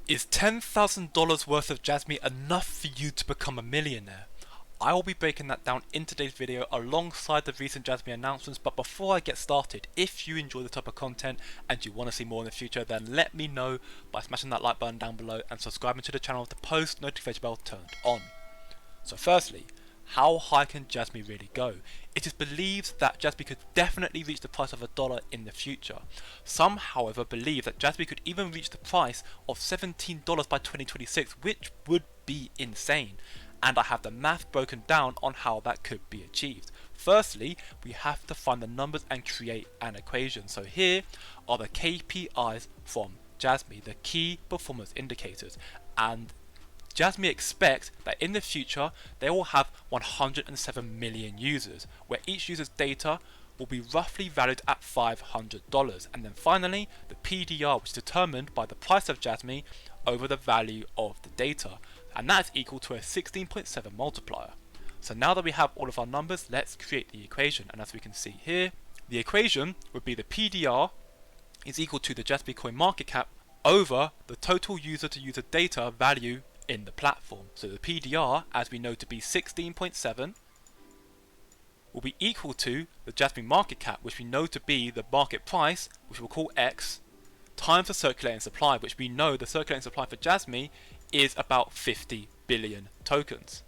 Is $10,000 worth of Jasmy enough for you to become a millionaire? I will be breaking that down in today's video alongside the recent Jasmy announcements, but before I get started, if you enjoy the type of content and you want to see more in the future, then let me know by smashing that like button down below and subscribing to the channel with the post notification bell turned on. So firstly, how high can Jasmy really go? It is believed that Jasmy could definitely reach the price of $1 in the future. Some, however, believe that Jasmy could even reach the price of $17 by 2026, which would be insane. And I have the math broken down on how that could be achieved. Firstly, we have to find the numbers and create an equation. So here are the KPIs from Jasmy, the key performance indicators, and Jasmy expects that in the future they will have 107 million users, where each user's data will be roughly valued at $500. And then finally, the PDR, which is determined by the price of Jasmy over the value of the data, and that is equal to a 16.7 multiplier. So now that we have all of our numbers, let's create the equation. And as we can see here, the equation would be the PDR is equal to the Jasmy coin market cap over the total user to user data value in the platform. So the PDR, as we know to be 16.7, will be equal to the Jasmy market cap, which we know to be the market price, which we'll call X, times the circulating supply, which we know the circulating supply for Jasmy is about 50 billion tokens.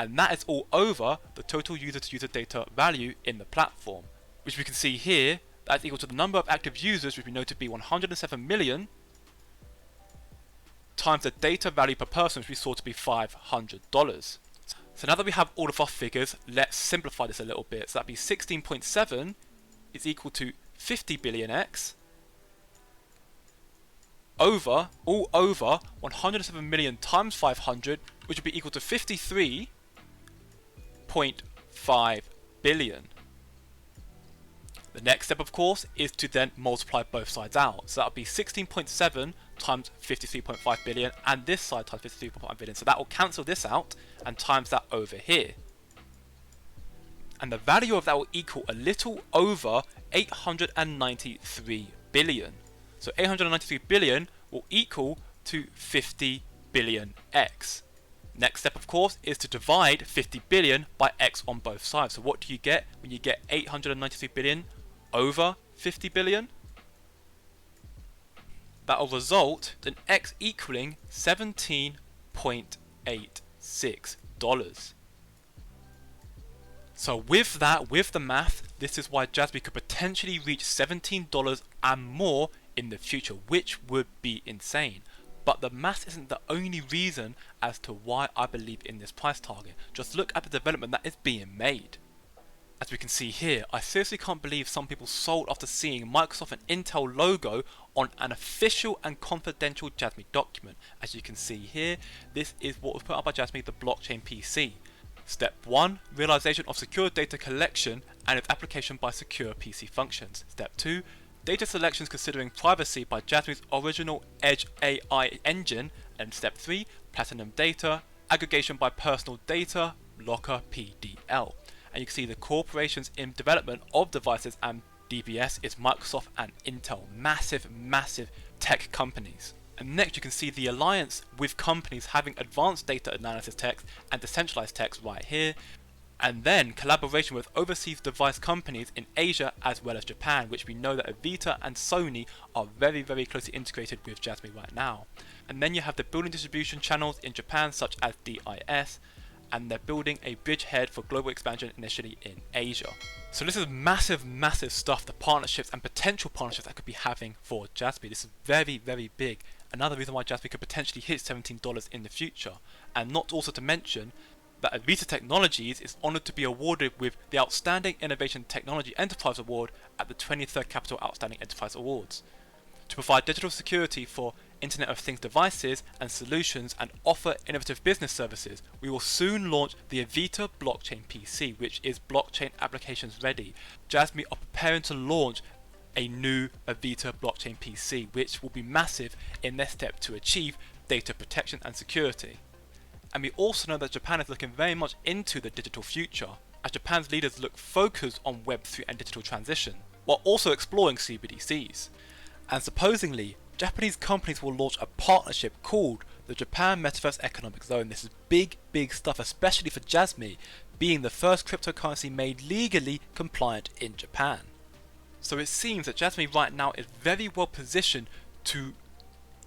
And that is all over the total user to user data value in the platform, which we can see here, that's equal to the number of active users, which we know to be 107 million, times the data value per person, which we saw to be $500. So now that we have all of our figures, let's simplify this a little bit. So that'd be 16.7 is equal to 50 billion X over, all over 107 million times 500, which would be equal to 53.5 billion. The next step, of course, is to then multiply both sides out. So that would be 16.7 times 53.5 billion, and this side times 53.5 billion. So that will cancel this out and times that over here. And the value of that will equal a little over 893 billion. So 893 billion will equal to 50 billion X. Next step, of course, is to divide 50 billion by X on both sides. So what do you get when you get 893 billion over 50 billion? That will result in X equaling $17.86. So with that, with the math, this is why Jasmy could potentially reach $17 and more in the future, which would be insane. But the math isn't the only reason as to why I believe in this price target. Just look at the development that is being made. As we can see here, I seriously can't believe some people sold after seeing Microsoft and Intel logo on an official and confidential Jasmy document. As you can see here, this is what was put up by Jasmy, the blockchain PC. Step 1, realization of secure data collection and its application by secure PC functions. Step 2, data selections considering privacy by Jasmy's original Edge AI engine. And step 3, platinum data, aggregation by personal data, locker PDL. And you can see the corporations in development of devices and DBS is Microsoft and Intel, massive tech companies. And next you can see the alliance with companies having advanced data analysis techs and decentralized techs right here. And then collaboration with overseas device companies in Asia as well as Japan, which we know that Avita and Sony are very closely integrated with Jasmy right now. And then you have the building distribution channels in Japan such as DIS, and they're building a bridgehead for global expansion initially in Asia. So this is massive stuff, the partnerships and potential partnerships that could be having for Jasmy. This is very big. Another reason why Jasmy could potentially hit $17 in the future. And not also to mention that Avita Technologies is honoured to be awarded with the Outstanding Innovation Technology Enterprise Award at the 23rd Capital Outstanding Enterprise Awards. To provide digital security for Internet of Things devices and solutions and offer innovative business services, we will soon launch the Avita Blockchain PC, which is blockchain applications ready. Jasmy are preparing to launch a new Avita Blockchain PC, which will be massive in their step to achieve data protection and security. And we also know that Japan is looking very much into the digital future, as Japan's leaders look focused on Web3 and digital transition, while also exploring CBDCs. And supposedly, Japanese companies will launch a partnership called the Japan Metaverse Economic Zone. This is big stuff, especially for Jasmy, being the first cryptocurrency made legally compliant in Japan. So it seems that Jasmy right now is very well positioned to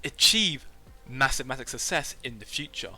achieve massive success in the future.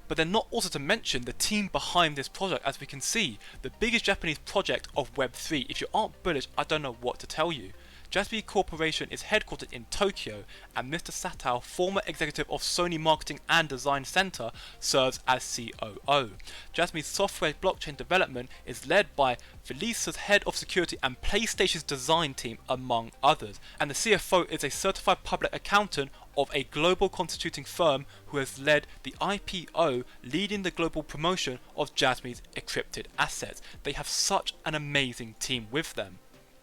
But then not also to mention the team behind this project. As we can see, the biggest Japanese project of Web3. If you aren't bullish, I don't know what to tell you. Jasmy Corporation is headquartered in Tokyo, and Mr. Satow, former executive of Sony Marketing and Design Center, serves as COO. Jasmy's software blockchain development is led by Felisa's head of security and PlayStation's design team, among others. And the CFO is a certified public accountant of a global constituting firm who has led the IPO, leading the global promotion of Jasmy's encrypted assets. They have such an amazing team with them.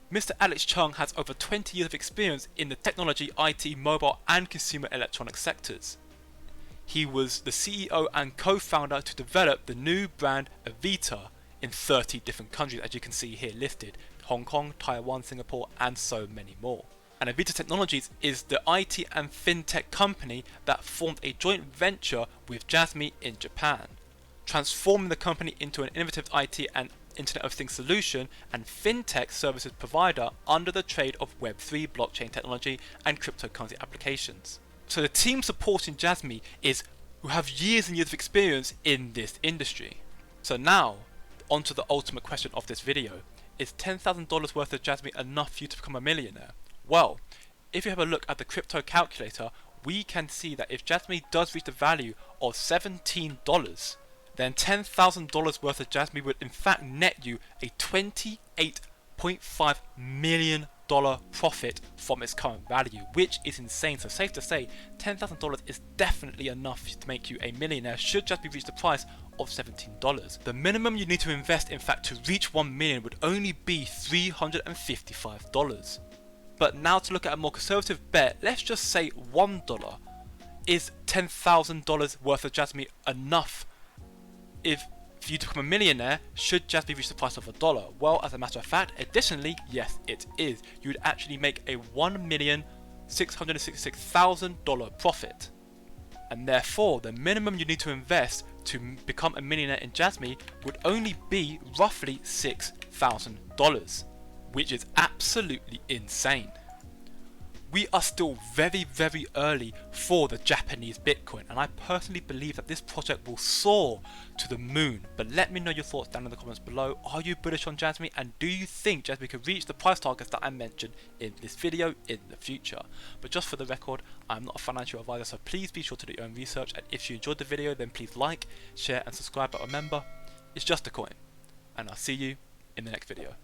Mr. Alex Chung has over 20 years of experience in the technology, IT, mobile and consumer electronics sectors. He was the CEO and co-founder to develop the new brand Avita in 30 different countries, as you can see here listed: Hong Kong, Taiwan, Singapore and so many more. And Avita Technologies is the IT and fintech company that formed a joint venture with Jasmy in Japan, transforming the company into an innovative IT and Internet of Things solution and fintech services provider under the trade of Web3, blockchain technology and cryptocurrency applications. So the team supporting Jasmy is who have years and years of experience in this industry. So now, on to the ultimate question of this video. Is $10,000 worth of Jasmy enough for you to become a millionaire? Well, if you have a look at the crypto calculator, we can see that if Jasmy does reach the value of $17, then $10,000 worth of Jasmy would in fact net you a $28.5 million profit from its current value, which is insane. So safe to say, $10,000 is definitely enough to make you a millionaire should Jasmy reach the price of $17. The minimum you need to invest, in fact, to reach 1 million would only be $355. But now to look at a more conservative bet, let's just say $1. Is $10,000 worth of Jasmy enough for you to become a millionaire should Jasmy reach the price of $1? Well, as a matter of fact, additionally, yes it is. You would actually make a $1,666,000 profit. And therefore, the minimum you need to invest to become a millionaire in Jasmy would only be roughly $6,000, which is absolutely insane. We are still very early for the Japanese Bitcoin, and I personally believe that this project will soar to the moon. But let me know your thoughts down in the comments below. Are you bullish on Jasmy, and do you think Jasmy could reach the price targets that I mentioned in this video in the future? But just for the record, I'm not a financial advisor, so please be sure to do your own research, and if you enjoyed the video then please like, share and subscribe. But remember, it's just a coin, and I'll see you in the next video.